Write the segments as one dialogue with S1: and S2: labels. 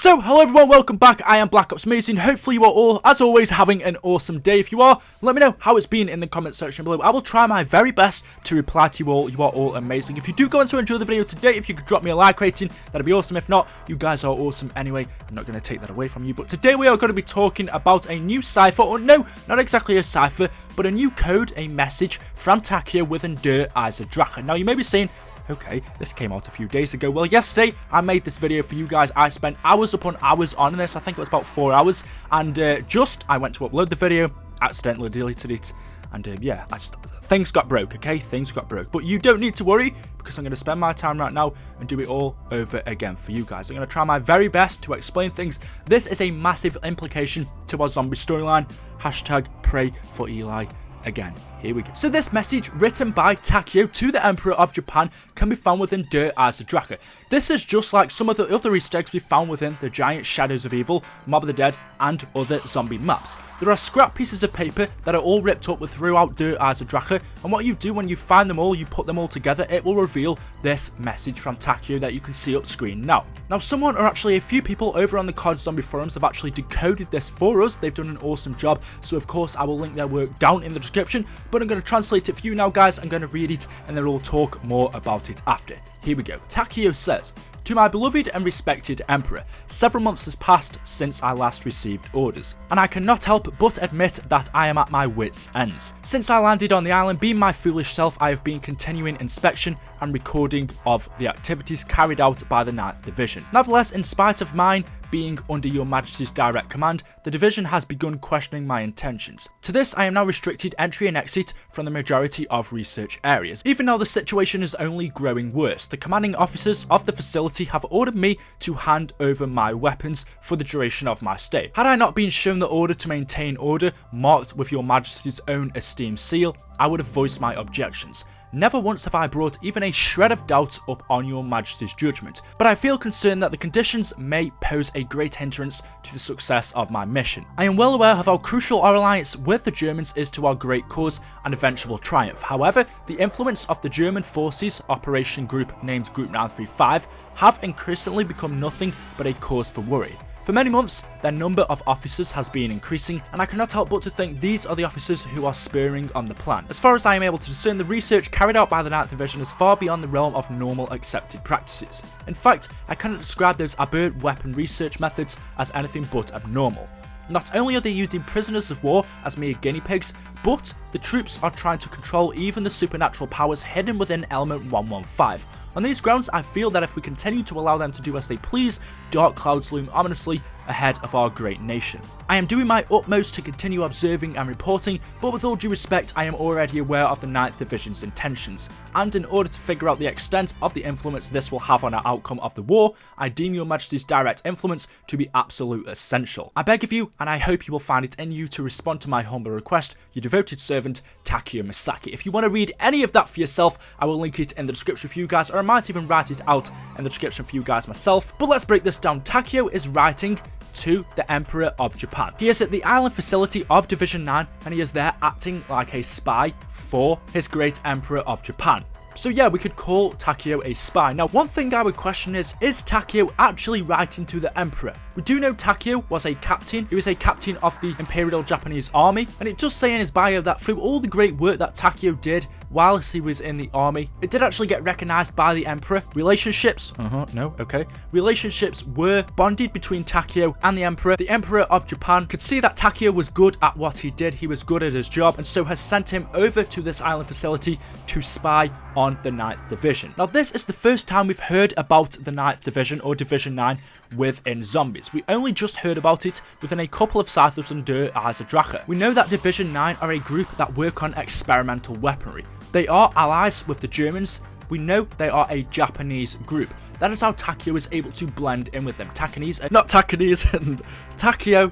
S1: So, hello everyone, welcome back. I am BlackOpsAmazing. Hopefully you are all, as always, having an awesome day. If you are, let me know how it's been in the comment section below. I will try my very best to reply to you all. You are all amazing. If you do go on to enjoy the video today, if you could drop me a like rating, that'd be awesome. If not, you guys are awesome anyway. I'm not going to take that away from you. But today we are going to be talking about a new cipher, or no, not exactly a cipher, but a new code, a message from Takeo within EISENDRACHE. Now, you may be saying, okay, this came out a few days ago. Well, yesterday I made this video for you guys. I spent hours upon hours on this. I think it was about 4 hours. And I went to upload the video, accidentally deleted it. And yeah, things got broke, okay? Things got broke. But you don't need to worry, because I'm going to spend my time right now and do it all over again for you guys. I'm going to try my very best to explain things. This is a massive implication to our zombie storyline. Hashtag pray for Eli. Again, here we go. So this message, written by Takeo to the Emperor of Japan, can be found within EISENDRACHE. This is just like some of the other Easter eggs we found within the Giant Shadows of Evil, Mob of the Dead, and other zombie maps. There are scrap pieces of paper that are all ripped up throughout EISENDRACHE, and what you do when you find them all, you put them all together, it will reveal this message from Takeo that you can see up screen now. Now, someone, or actually a few people over on the COD Zombie forums have actually decoded this for us. They've done an awesome job, so of course I will link their work down in the description, but I'm going to translate it for you now, guys. I'm going to read it, and then we'll talk more about it after. Here we go. Takeo says, "To my beloved and respected Emperor, several months has passed since I last received orders, and I cannot help but admit that I am at my wits' ends. Since I landed on the island, being my foolish self, I have been continuing inspection and recording of the activities carried out by the 9th Division. Nevertheless, in spite of mine being under your Majesty's direct command, the division has begun questioning my intentions. To this, I am now restricted entry and exit from the majority of research areas. Even though the situation is only growing worse, the commanding officers of the facility have ordered me to hand over my weapons for the duration of my stay. Had I not been shown the order to maintain order, marked with your Majesty's own esteemed seal, I would have voiced my objections. Never once have I brought even a shred of doubt up on your Majesty's judgment, but I feel concerned that the conditions may pose a great hindrance to the success of my mission. I am well aware of how crucial our alliance with the Germans is to our great cause and eventual triumph. However, the influence of the German forces operation group named Group 935 have increasingly become nothing but a cause for worry. For many months, their number of officers has been increasing, and I cannot help but to think these are the officers who are spurring on the plan. As far as I am able to discern, the research carried out by the 9th Division is far beyond the realm of normal accepted practices. In fact, I cannot describe those aberrant weapon research methods as anything but abnormal. Not only are they using prisoners of war as mere guinea pigs, but the troops are trying to control even the supernatural powers hidden within Element 115. On these grounds, I feel that if we continue to allow them to do as they please, dark clouds loom ominously ahead of our great nation. I am doing my utmost to continue observing and reporting, but with all due respect, I am already aware of the 9th Division's intentions, and in order to figure out the extent of the influence this will have on our outcome of the war, I deem your Majesty's direct influence to be absolute essential. I beg of you, and I hope you will find it in you to respond to my humble request, your devoted servant, Takeo Misaki." If you want to read any of that for yourself, I will link it in the description for you guys, or I might even write it out in the description for you guys myself. But let's break this down. Takeo is writing to the Emperor of Japan. He is at the island facility of Division 9, and he is there acting like a spy for his great Emperor of Japan. So yeah, we could call Takeo a spy. Now, one thing I would question is Takeo actually writing to the Emperor? We do know Takeo was a captain. He was a captain of the Imperial Japanese Army, and it does say in his bio that through all the great work that Takeo did whilst he was in the army, it did actually get recognized by the Emperor. Relationships, relationships were bonded between Takeo and the Emperor. The Emperor of Japan could see that Takeo was good at what he did. He was good at his job, and so has sent him over to this island facility to spy on the 9th Division. Now, this is the first time we've heard about the 9th Division or Division 9 within zombies. We only just heard about it within a couple of cycles under EISENDRACHE. We know that Division 9 are a group that work on experimental weaponry. They are allies with the Germans. We know they are a Japanese group. That is how Takeo is able to blend in with them. Takeo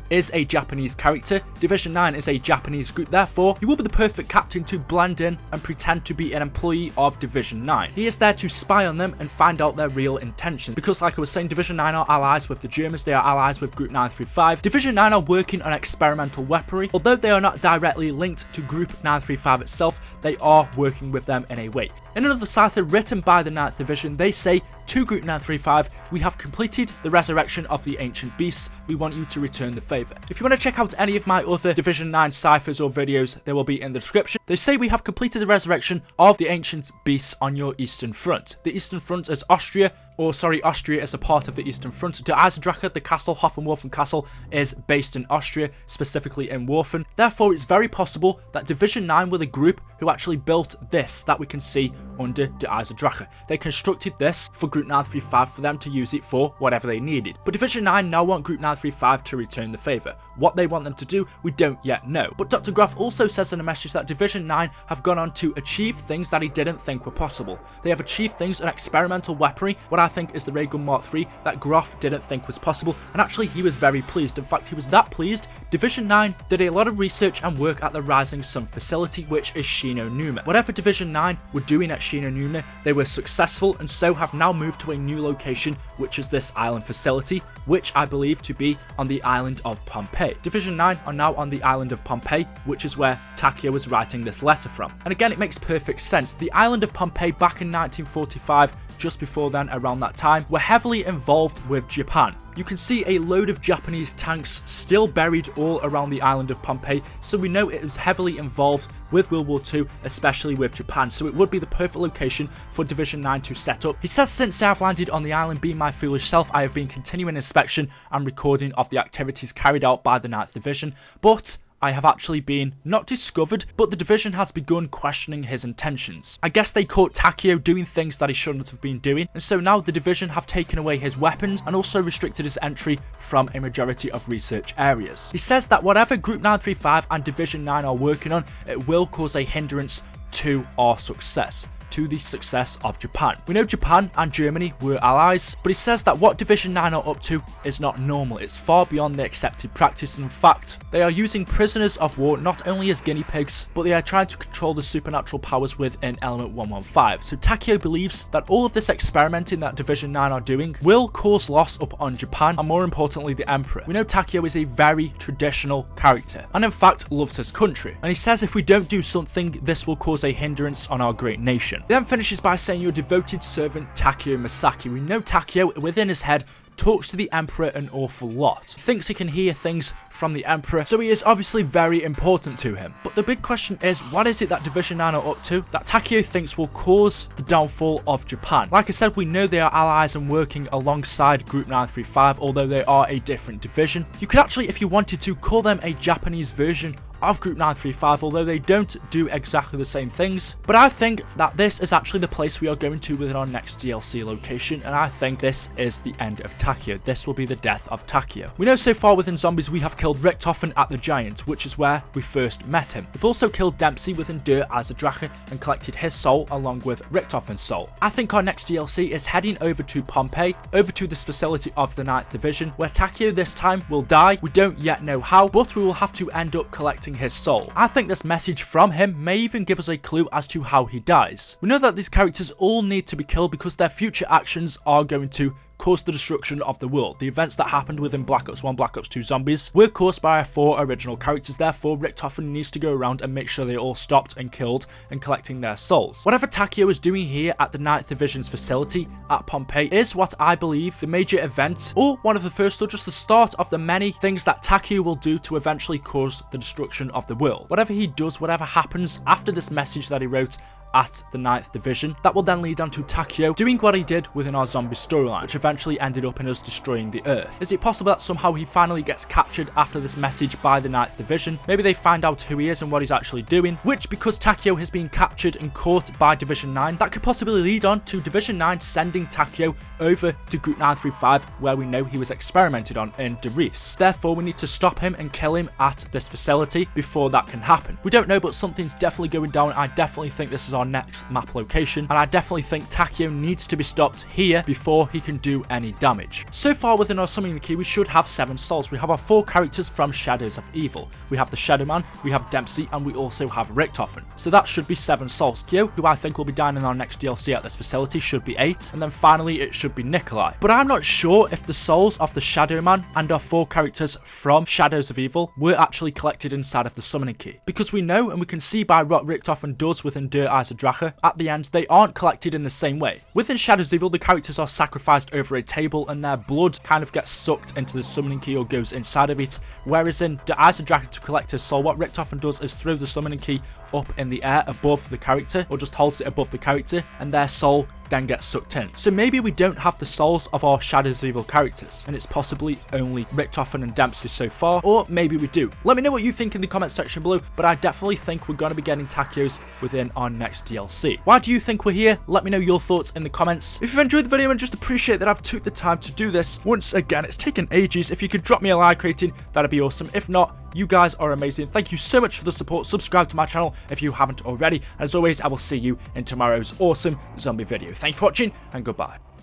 S1: is a Japanese character. Division 9 is a Japanese group. Therefore, he will be the perfect captain to blend in and pretend to be an employee of Division 9. He is there to spy on them and find out their real intentions. Because like I was saying, Division 9 are allies with the Germans. They are allies with Group 935. Division 9 are working on experimental weaponry. Although they are not directly linked to Group 935 itself, they are working with them in a way. In another cipher written by the 9th Division, they say two groups Group 935, we have completed the resurrection of the ancient beasts. We want you to return the favor. If you want to check out any of my other Division 9 ciphers or videos, they will be in the description. They say we have completed the resurrection of the ancient beasts on your eastern front. The eastern front is Austria, Austria is a part of the Eastern Front. Der EISENDRACHE, the castle, Hohenwürfen Castle, is based in Austria, specifically in Wurfen. Therefore, it's very possible that Division 9 were the group who actually built this that we can see under Der EISENDRACHE. They constructed this for Group 935 for them to use it for whatever they needed. But Division 9 now want Group 935 to return the favour. What they want them to do, we don't yet know. But Dr. Groff also says in a message that Division 9 have gone on to achieve things that he didn't think were possible. They have achieved things in experimental weaponry, what I think is the ray gun Mark III, that Groff didn't think was possible, and actually he was very pleased. In fact, he was that pleased, Division 9 did a lot of research and work at the Rising Sun facility, which is Shinonuma. Whatever Division 9 were doing at Shinonuma, they were successful and so have now moved to a new location, which is this island facility, which I believe to be on the island of Pompeii. Division 9 are now on the island of Pompeii, which is where Takeo was writing this letter from. And again, it makes perfect sense. The island of Pompeii back in 1945, just before then, around that time, were heavily involved with Japan. You can see a load of Japanese tanks still buried all around the island of Pompeii, so we know it was heavily involved with World War II, especially with Japan, so it would be the perfect location for Division 9 to set up. He says, since I have landed on the island, being my foolish self, I have been continuing inspection and recording of the activities carried out by the 9th Division, but I have actually been, not discovered, but the division has begun questioning his intentions. I guess they caught Takeo doing things that he shouldn't have been doing, and so now the division have taken away his weapons and also restricted his entry from a majority of research areas. He says that whatever Group 935 and Division 9 are working on, it will cause a hindrance to our success, to the success of Japan. We know Japan and Germany were allies, but he says that what Division 9 are up to is not normal. It's far beyond the accepted practice. In fact, they are using prisoners of war not only as guinea pigs, but they are trying to control the supernatural powers within Element 115. So Takeo believes that all of this experimenting that Division 9 are doing will cause loss upon Japan, and more importantly, the Emperor. We know Takeo is a very traditional character, and in fact loves his country. And he says if we don't do something, this will cause a hindrance on our great nation. He then finishes by saying, your devoted servant Takeo Masaki. We know Takeo, within his head, talks to the Emperor an awful lot. Thinks he can hear things from the Emperor, so he is obviously very important to him. But the big question is, what is it that Division 9 are up to that Takeo thinks will cause the downfall of Japan? Like I said, we know they are allies and working alongside Group 935, although they are a different division. You could actually, if you wanted to, call them a Japanese version of Group 935, although they don't do exactly the same things. But I think that this is actually the place we are going to within our next DLC location, and I think this is the end of Takeo. This will be the death of Takeo. We know so far within zombies we have killed Richtofen at the Giant, which is where we first met him. We've also killed Dempsey within Der EISENDRACHE and collected his soul along with Richtofen's soul. I think our next DLC is heading over to Pompeii, over to this facility of the 9th Division, where Takeo this time will die. We don't yet know how, but we will have to end up collecting his soul. I think this message from him may even give us a clue as to how he dies. We know that these characters all need to be killed because their future actions are going to cause the destruction of the world. The events that happened within Black Ops 1, Black Ops 2 Zombies were caused by our 4 original characters. Therefore, Richtofen needs to go around and make sure they all stopped and killed and collecting their souls. Whatever Takeo is doing here at the 9th Division's facility at Pompeii is what I believe the major event, or one of the first, or just the start of the many things that Takeo will do to eventually cause the destruction of the world. Whatever he does, whatever happens after this message that he wrote at the 9th Division, that will then lead on to Takeo doing what he did within our zombie storyline, which eventually ended up in us destroying the Earth. Is it possible that somehow he finally gets captured after this message by the 9th Division? Maybe they find out who he is and what he's actually doing, which, because Takeo has been captured and caught by Division 9, that could possibly lead on to Division 9 sending Takeo over to Group 935, where we know he was experimented on in Derice. Therefore, we need to stop him and kill him at this facility before that can happen. We don't know, but something's definitely going down. I definitely think this is our next map location, and I definitely think Takeo needs to be stopped here before he can do any damage. So far within our summoning key, we should have 7 souls. We have our 4 characters from Shadows of Evil. We have the Shadow Man, we have Dempsey, and we also have Richtofen. So that should be 7 souls. Kyo, who I think will be dying in our next DLC at this facility, should be 8, and then finally it should be Nikolai. But I'm not sure if the souls of the Shadow Man and our 4 characters from Shadows of Evil were actually collected inside of the summoning key, because we know and we can see by what Richtofen does within Der EISENDRACHE EISENDRACHE at the end, they aren't collected in the same way. Within Shadows of Evil, the characters are sacrificed over a table and their blood kind of gets sucked into the summoning key or goes inside of it, whereas in the EISENDRACHE to collect his soul, what Richt often does is throw the summoning key up in the air above the character, or just holds it above the character, and their soul then gets sucked in. So maybe we don't have the souls of our Shadows of Evil characters, and it's possibly only Richtofen and Dempsey so far, or maybe we do. Let me know what you think in the comment section below, but I definitely think we're going to be getting Takeos within our next DLC. Why do you think we're here? Let me know your thoughts in the comments. If you've enjoyed the video and just appreciate that I've took the time to do this, once again, it's taken ages. If you could drop me a like rating, that'd be awesome. If not, you guys are amazing. Thank you so much for the support. Subscribe to my channel if you haven't already. And as always, I will see you in tomorrow's awesome zombie video. Thank you for watching, and goodbye.